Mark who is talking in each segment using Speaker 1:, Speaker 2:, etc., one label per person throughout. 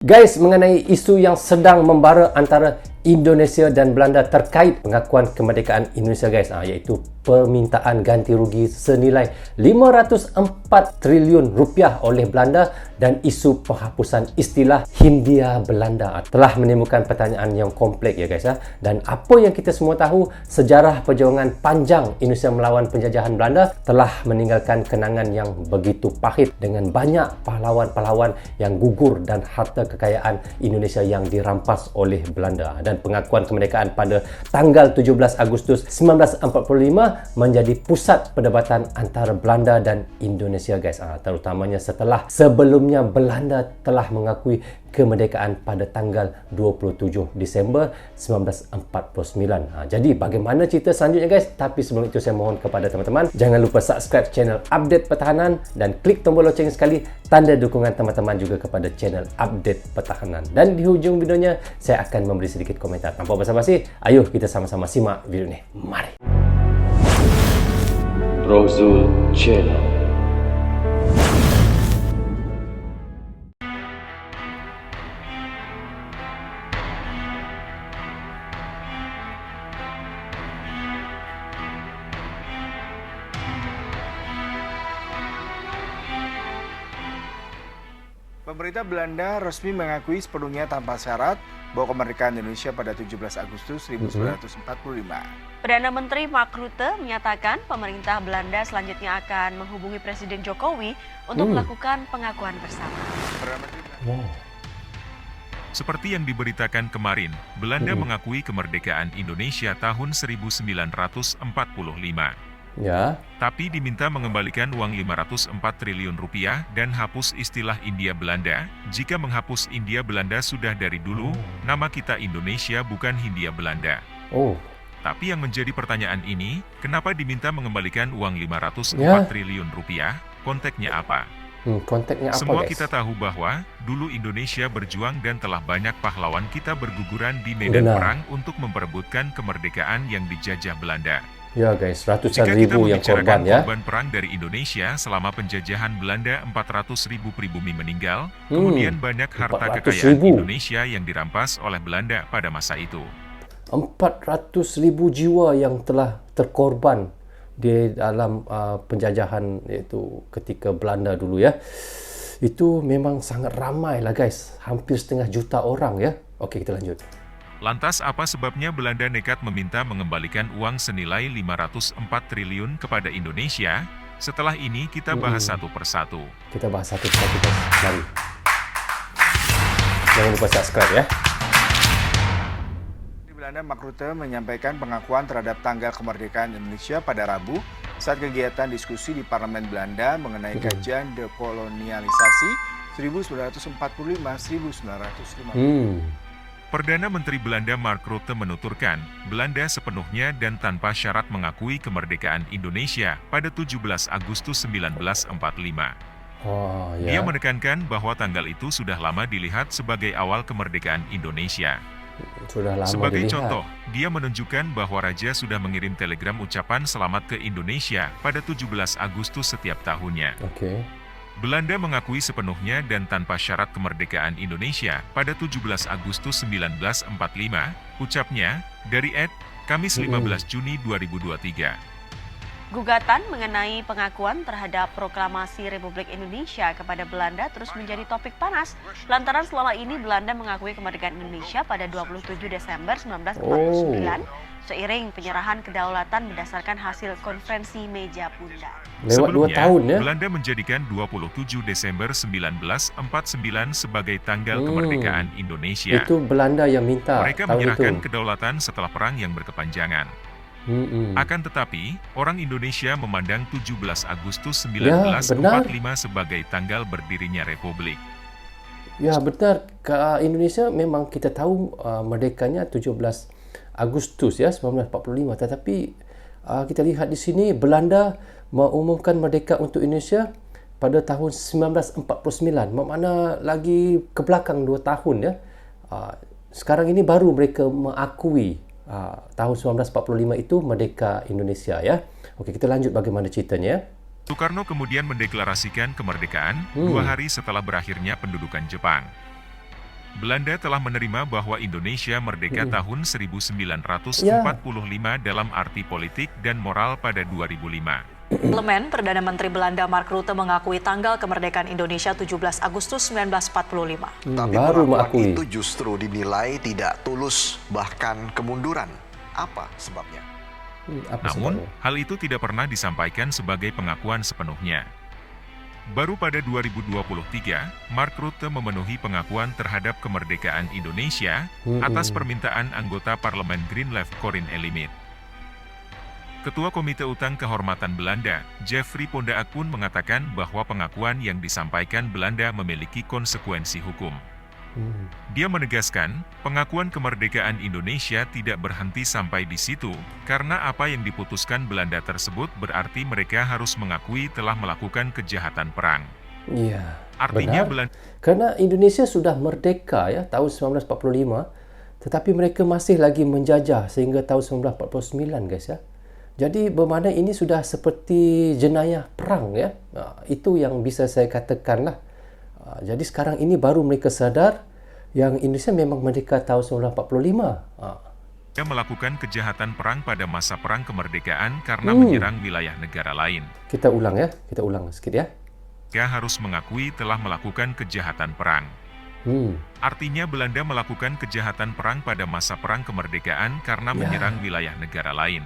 Speaker 1: Guys, mengenai isu yang sedang membara antara Indonesia dan Belanda terkait pengakuan kemerdekaan Indonesia guys, iaitu permintaan ganti rugi senilai 504 triliun rupiah oleh Belanda dan isu penghapusan istilah Hindia Belanda telah menimbulkan pertanyaan yang kompleks ya guys. Dan apa yang kita semua tahu, sejarah perjuangan panjang Indonesia melawan penjajahan Belanda telah meninggalkan kenangan yang begitu pahit dengan banyak pahlawan-pahlawan yang gugur dan harta kekayaan Indonesia yang dirampas oleh Belanda. Dan pengakuan kemerdekaan pada tanggal 17 Agustus 1945 menjadi pusat perdebatan antara Belanda dan Indonesia guys, terutamanya setelah sebelumnya Belanda telah mengakui kemerdekaan pada tanggal 27 Disember 1949. Jadi bagaimana cerita selanjutnya guys? Tapi sebelum itu saya mohon kepada teman-teman, jangan lupa subscribe channel Update Pertahanan dan klik tombol loceng sekali, tanda dukungan teman-teman juga kepada channel Update Pertahanan. Dan di hujung videonya saya akan memberi sedikit komentar. Tanpa basa-basi, ayo kita sama-sama simak video ini. Mari.
Speaker 2: Rozul Channel.
Speaker 3: Pemerintah Belanda resmi mengakui sepenuhnya tanpa syarat bahwa kemerdekaan Indonesia pada 17 Agustus 1945.
Speaker 4: Perdana Menteri Mark Rutte menyatakan pemerintah Belanda selanjutnya akan menghubungi Presiden Jokowi untuk melakukan pengakuan bersama.
Speaker 5: Seperti yang diberitakan kemarin, Belanda mengakui kemerdekaan Indonesia tahun 1945.
Speaker 1: Ya.
Speaker 5: Tapi diminta mengembalikan uang 504 triliun rupiah dan hapus istilah Hindia Belanda. Jika menghapus Hindia Belanda sudah dari dulu, nama kita Indonesia bukan Hindia Belanda. Tapi yang menjadi pertanyaan ini, kenapa diminta mengembalikan uang 504 triliun rupiah? Konteksnya apa?
Speaker 1: Konteksnya apa
Speaker 5: Semua
Speaker 1: guys?
Speaker 5: kita tahu bahwa dulu Indonesia berjuang dan telah banyak pahlawan kita berguguran di medan perang untuk memperebutkan kemerdekaan yang dijajah Belanda.
Speaker 1: Ya guys, ratusan
Speaker 5: Jika kita
Speaker 1: ribu yang korban
Speaker 5: membicarakan
Speaker 1: ya.
Speaker 5: korban perang dari Indonesia selama penjajahan Belanda, 400.000 pribumi meninggal, kemudian banyak harta
Speaker 1: 400.000
Speaker 5: kekayaan Indonesia yang dirampas oleh Belanda pada masa itu.
Speaker 1: 400.000 jiwa yang telah terkorban di dalam penjajahan, yaitu ketika Belanda dulu ya. Itu memang sangat ramai lah guys, hampir setengah juta orang ya. Oke, kita lanjut.
Speaker 5: Lantas apa sebabnya Belanda nekat meminta mengembalikan uang senilai 504 triliun kepada Indonesia? Setelah ini kita bahas satu persatu.
Speaker 1: Kita bahas satu persatu guys. Mari. Jangan lupa subscribe ya.
Speaker 3: Belanda Mark Rutte menyampaikan pengakuan terhadap tanggal kemerdekaan Indonesia pada Rabu saat kegiatan diskusi di Parlemen Belanda mengenai kajian dekolonialisasi 1945-1950.
Speaker 5: Perdana Menteri Belanda Mark Rutte menuturkan, Belanda sepenuhnya dan tanpa syarat mengakui kemerdekaan Indonesia pada 17 Agustus 1945. Dia menekankan bahwa tanggal itu sudah lama dilihat sebagai awal kemerdekaan Indonesia. Sebagai contoh, dia menunjukkan bahwa Raja sudah mengirim telegram ucapan selamat ke Indonesia pada 17 Agustus setiap tahunnya. Belanda mengakui sepenuhnya dan tanpa syarat kemerdekaan Indonesia pada 17 Agustus 1945, ucapnya, dari Kamis 15 Juni 2023.
Speaker 4: Gugatan mengenai pengakuan terhadap proklamasi Republik Indonesia kepada Belanda terus menjadi topik panas lantaran selama ini Belanda mengakui kemerdekaan Indonesia pada 27 Desember 1949 seiring penyerahan kedaulatan berdasarkan hasil konferensi meja bundar.
Speaker 1: Lewat 2 tahun ya.
Speaker 5: Belanda menjadikan 27 Desember 1949 sebagai tanggal kemerdekaan Indonesia.
Speaker 1: Itu Belanda yang minta.
Speaker 5: Mereka menyerahkan kedaulatan setelah perang yang berkepanjangan. Akan tetapi, orang Indonesia memandang 17 Agustus 1945 sebagai tanggal berdirinya Republik.
Speaker 1: Ya benar, Indonesia memang kita tahu merdekanya 17 Agustus ya 1945, tetapi kita lihat di sini Belanda mengumumkan merdeka untuk Indonesia pada tahun 1949, bermakna lagi ke belakang 2 tahun ya. Sekarang ini baru mereka mengakui tahun 1945 itu merdeka Indonesia ya. Okey, kita lanjut bagaimana ceritanya.
Speaker 5: Soekarno kemudian mendeklarasikan kemerdekaan 2 hari setelah berakhirnya pendudukan Jepang. Belanda telah menerima bahwa Indonesia merdeka tahun 1945 dalam arti politik dan moral pada 2005.
Speaker 6: Parlemen, Perdana Menteri Belanda Mark Rutte mengakui tanggal kemerdekaan Indonesia 17 Agustus 1945.
Speaker 7: Tapi
Speaker 1: baru
Speaker 7: pengakuan
Speaker 1: mengakui.
Speaker 7: itu justru dinilai tidak tulus, bahkan kemunduran. Apa sebabnya?
Speaker 5: Namun, hal itu tidak pernah disampaikan sebagai pengakuan sepenuhnya. Baru pada 2023, Mark Rutte memenuhi pengakuan terhadap kemerdekaan Indonesia atas permintaan anggota Parlemen Green Left Corinne Elimit. Ketua Komite Utang Kehormatan Belanda, Jeffrey Pondaak pun mengatakan bahwa pengakuan yang disampaikan Belanda memiliki konsekuensi hukum. Dia menegaskan, pengakuan kemerdekaan Indonesia tidak berhenti sampai di situ, karena apa yang diputuskan Belanda tersebut berarti mereka harus mengakui telah melakukan kejahatan perang.
Speaker 1: Iya,
Speaker 5: Artinya
Speaker 1: benar. Karena Indonesia sudah merdeka ya tahun 1945, tetapi mereka masih lagi menjajah sehingga tahun 1949 guys ya. Jadi bermakna ini sudah seperti jenayah perang ya. Itu yang bisa saya katakan lah. Jadi sekarang ini baru mereka sadar yang Indonesia memang merdeka tahun 1945.
Speaker 5: Dia melakukan kejahatan perang pada masa perang kemerdekaan karena menyerang wilayah negara lain.
Speaker 1: Kita ulang sedikit ya.
Speaker 5: Dia harus mengakui telah melakukan kejahatan perang. Artinya Belanda melakukan kejahatan perang pada masa perang kemerdekaan karena menyerang wilayah negara lain.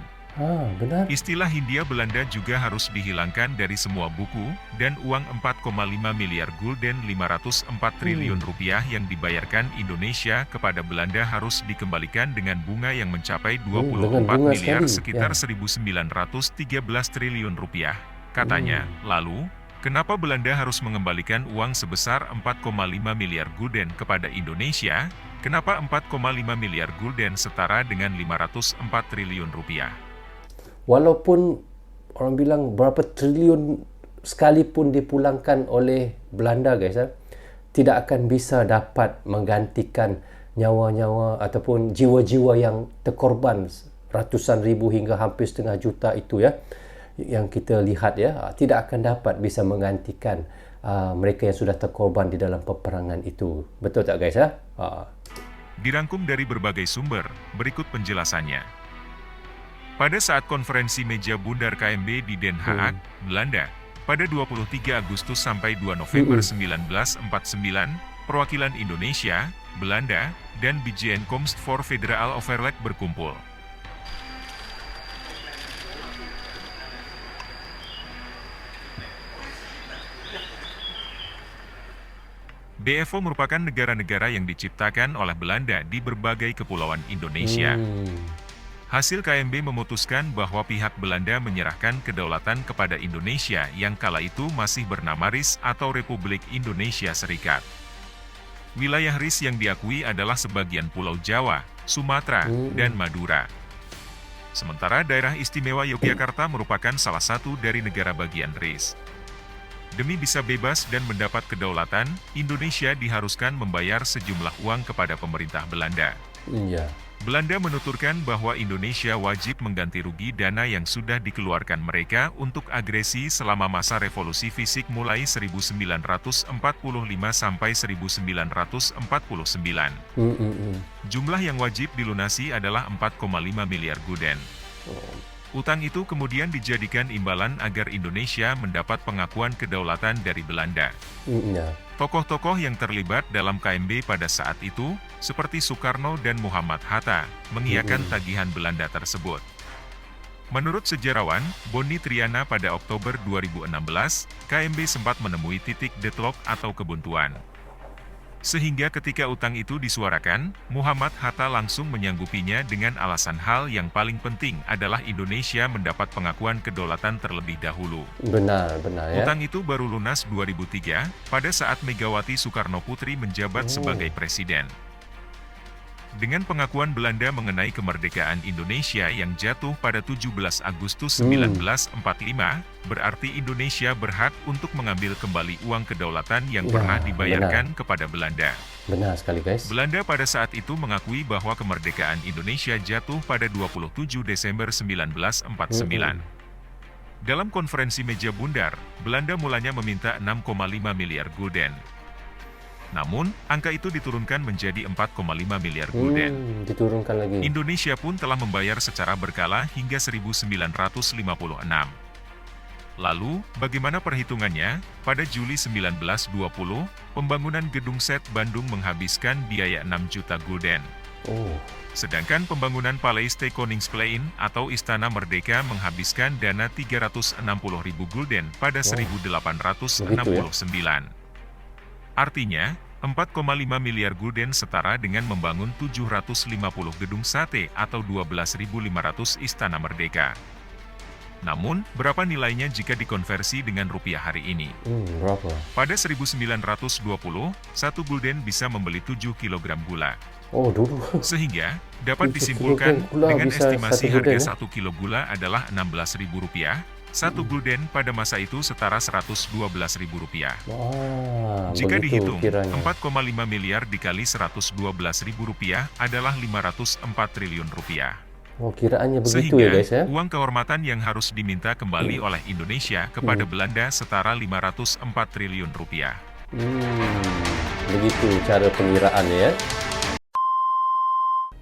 Speaker 1: Benar.
Speaker 5: Istilah Hindia Belanda juga harus dihilangkan dari semua buku, dan uang 4,5 miliar gulden 504 triliun rupiah yang dibayarkan Indonesia kepada Belanda harus dikembalikan dengan bunga yang mencapai 24 miliar sekitar 1.913 triliun rupiah. Katanya, lalu, kenapa Belanda harus mengembalikan uang sebesar 4,5 miliar gulden kepada Indonesia? Kenapa 4,5 miliar gulden setara dengan 504 triliun rupiah?
Speaker 1: Walaupun orang bilang berapa triliun sekalipun dipulangkan oleh Belanda guys ya, tidak akan bisa dapat menggantikan nyawa-nyawa ataupun jiwa-jiwa yang terkorban ratusan ribu hingga hampir setengah juta itu ya, yang kita lihat ya, tidak akan dapat bisa menggantikan mereka yang sudah terkorban di dalam peperangan itu. Betul tak guys ya?
Speaker 5: Dirangkum dari berbagai sumber, berikut penjelasannya. Pada saat konferensi meja bundar KMB di Den Haag, Belanda, pada 23 Agustus sampai 2 November 1949, perwakilan Indonesia, Belanda, dan Bijeenkomst voor Federaal Overleg berkumpul. BFO merupakan negara-negara yang diciptakan oleh Belanda di berbagai kepulauan Indonesia. Hasil KMB memutuskan bahwa pihak Belanda menyerahkan kedaulatan kepada Indonesia yang kala itu masih bernama RIS atau Republik Indonesia Serikat. Wilayah RIS yang diakui adalah sebagian Pulau Jawa, Sumatera, dan Madura. Sementara daerah istimewa Yogyakarta merupakan salah satu dari negara bagian RIS. Demi bisa bebas dan mendapat kedaulatan, Indonesia diharuskan membayar sejumlah uang kepada pemerintah Belanda. Belanda menuturkan bahwa Indonesia wajib mengganti rugi dana yang sudah dikeluarkan mereka untuk agresi selama masa revolusi fisik mulai 1945 sampai 1949. Jumlah yang wajib dilunasi adalah 4,5 miliar gulden. Utang itu kemudian dijadikan imbalan agar Indonesia mendapat pengakuan kedaulatan dari Belanda. Tokoh-tokoh yang terlibat dalam KMB pada saat itu, seperti Soekarno dan Muhammad Hatta, mengiyakan tagihan Belanda tersebut. Menurut sejarawan, Boni Triana pada Oktober 2016, KMB sempat menemui titik deadlock atau kebuntuan. Sehingga ketika utang itu disuarakan, Muhammad Hatta langsung menyanggupinya dengan alasan hal yang paling penting adalah Indonesia mendapat pengakuan kedaulatan terlebih dahulu.
Speaker 1: Benar ya.
Speaker 5: Utang itu baru lunas 2003, pada saat Megawati Soekarno Putri menjabat sebagai presiden. Dengan pengakuan Belanda mengenai kemerdekaan Indonesia yang jatuh pada 17 Agustus 1945, berarti Indonesia berhak untuk mengambil kembali uang kedaulatan yang pernah dibayarkan kepada Belanda.
Speaker 1: Benar sekali guys.
Speaker 5: Belanda pada saat itu mengakui bahwa kemerdekaan Indonesia jatuh pada 27 Desember 1949. Dalam konferensi meja bundar, Belanda mulanya meminta 6,5 miliar gulden. Namun, angka itu diturunkan menjadi 4,5 miliar gulden.
Speaker 1: Diturunkan lagi.
Speaker 5: Indonesia pun telah membayar secara berkala hingga 1956. Lalu, bagaimana perhitungannya? Pada Juli 1920, pembangunan Gedung SET Bandung menghabiskan biaya 6 juta gulden. Sedangkan pembangunan Palais Koningsplein atau Istana Merdeka menghabiskan dana 360.000 gulden pada 1869. Artinya, 4,5 miliar gulden setara dengan membangun 750 gedung sate atau 12.500 Istana Merdeka. Namun, berapa nilainya jika dikonversi dengan rupiah hari ini?
Speaker 1: Berapa?
Speaker 5: Pada 1920, 1 gulden bisa membeli 7 kg gula.
Speaker 1: Dulu.
Speaker 5: Sehingga, dapat disimpulkan dengan estimasi harga 1 kilo gula adalah Rp16.000, 1 gulden pada masa itu setara Rp112.000. Jika dihitung, 4,5 miliar dikali Rp112.000 adalah Rp504 triliun.
Speaker 1: Kiraannya begitu
Speaker 5: Sehingga,
Speaker 1: ya guys ya.
Speaker 5: uang kehormatan yang harus diminta kembali oleh Indonesia kepada Belanda setara Rp504 triliun.
Speaker 1: Begitu cara pengiraannya ya.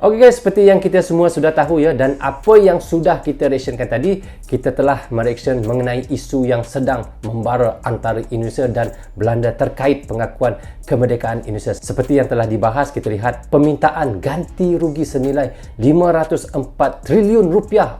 Speaker 1: Oke guys, seperti yang kita semua sudah tahu ya, dan apa yang sudah kita reactionkan tadi, kita telah mereaction mengenai isu yang sedang membara antara Indonesia dan Belanda terkait pengakuan kemerdekaan Indonesia. Seperti yang telah dibahas, kita lihat permintaan ganti rugi senilai Rp504 triliun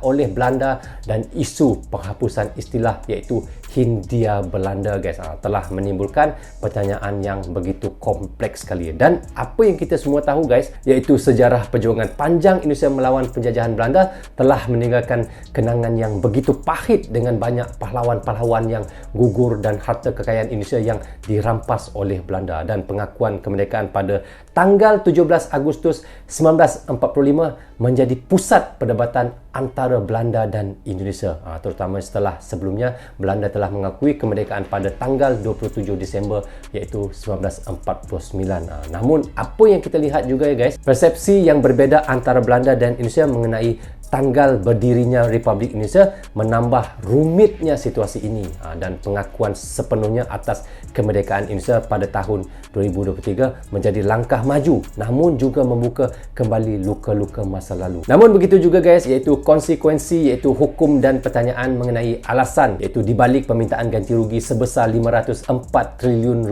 Speaker 1: oleh Belanda dan isu penghapusan istilah iaitu Hindia Belanda guys, telah menimbulkan pertanyaan yang begitu kompleks sekali. Dan apa yang kita semua tahu guys, iaitu sejarah perjuangan panjang Indonesia melawan penjajahan Belanda telah meninggalkan kenangan yang begitu pahit dengan banyak pahlawan-pahlawan yang gugur dan harta kekayaan Indonesia yang dirampas oleh Belanda. Dan pengakuan kemerdekaan pada tanggal 17 Agustus 1945 menjadi pusat perdebatan antara Belanda dan Indonesia, terutama setelah sebelumnya Belanda telah mengakui kemerdekaan pada tanggal 27 Disember iaitu 1949. Namun apa yang kita lihat juga ya guys, persepsi yang berbeza antara Belanda dan Indonesia mengenai tanggal berdirinya Republik Indonesia menambah rumitnya situasi ini, dan pengakuan sepenuhnya atas kemerdekaan Indonesia pada tahun 2023 menjadi langkah maju namun juga membuka kembali luka-luka masa lalu. Namun begitu juga guys, iaitu konsekuensi, iaitu hukum dan pertanyaan mengenai alasan iaitu dibalik permintaan ganti rugi sebesar Rp504 triliun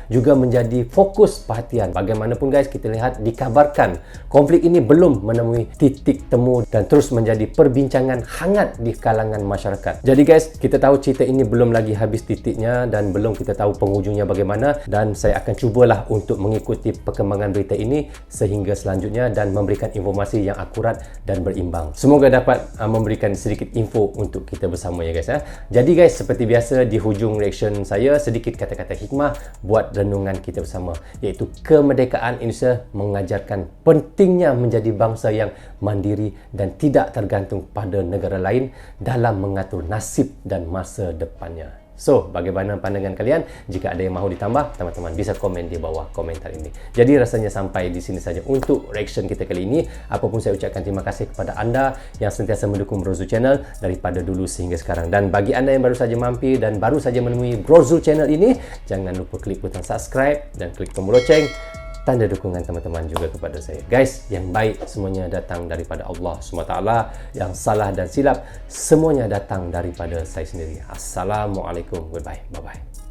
Speaker 1: juga menjadi fokus perhatian. Bagaimanapun guys, kita lihat dikabarkan konflik ini belum menemui titik temu dan terus menjadi perbincangan hangat di kalangan masyarakat. Jadi guys, kita tahu cerita ini belum lagi habis titiknya dan belum kita tahu penghujungnya bagaimana, dan saya akan cubalah untuk mengikuti perkembangan berita ini sehingga selanjutnya dan memberikan informasi yang akurat dan berimbang. Semoga dapat memberikan sedikit info untuk kita bersama ya guys ya. Jadi guys, seperti biasa di hujung reaction saya sedikit kata-kata hikmah buat renungan kita bersama, iaitu kemerdekaan Indonesia mengajarkan pentingnya menjadi bangsa yang mandiri dan tidak tergantung pada negara lain dalam mengatur nasib dan masa depannya. So, bagaimana pandangan kalian? Jika ada yang mahu ditambah, teman-teman bisa komen di bawah komentar ini. Jadi rasanya sampai di sini saja untuk reaction kita kali ini. Apapun saya ucapkan terima kasih kepada anda yang sentiasa mendukung Brozul Channel daripada dulu sehingga sekarang. Dan bagi anda yang baru saja mampir dan baru saja menemui Brozul Channel ini, jangan lupa klik butang subscribe dan klik tombol loceng. Tanda dukungan teman-teman juga kepada saya. Guys, yang baik semuanya datang daripada Allah SWT. Yang salah dan silap semuanya datang daripada saya sendiri. Assalamualaikum. Goodbye. Bye-bye.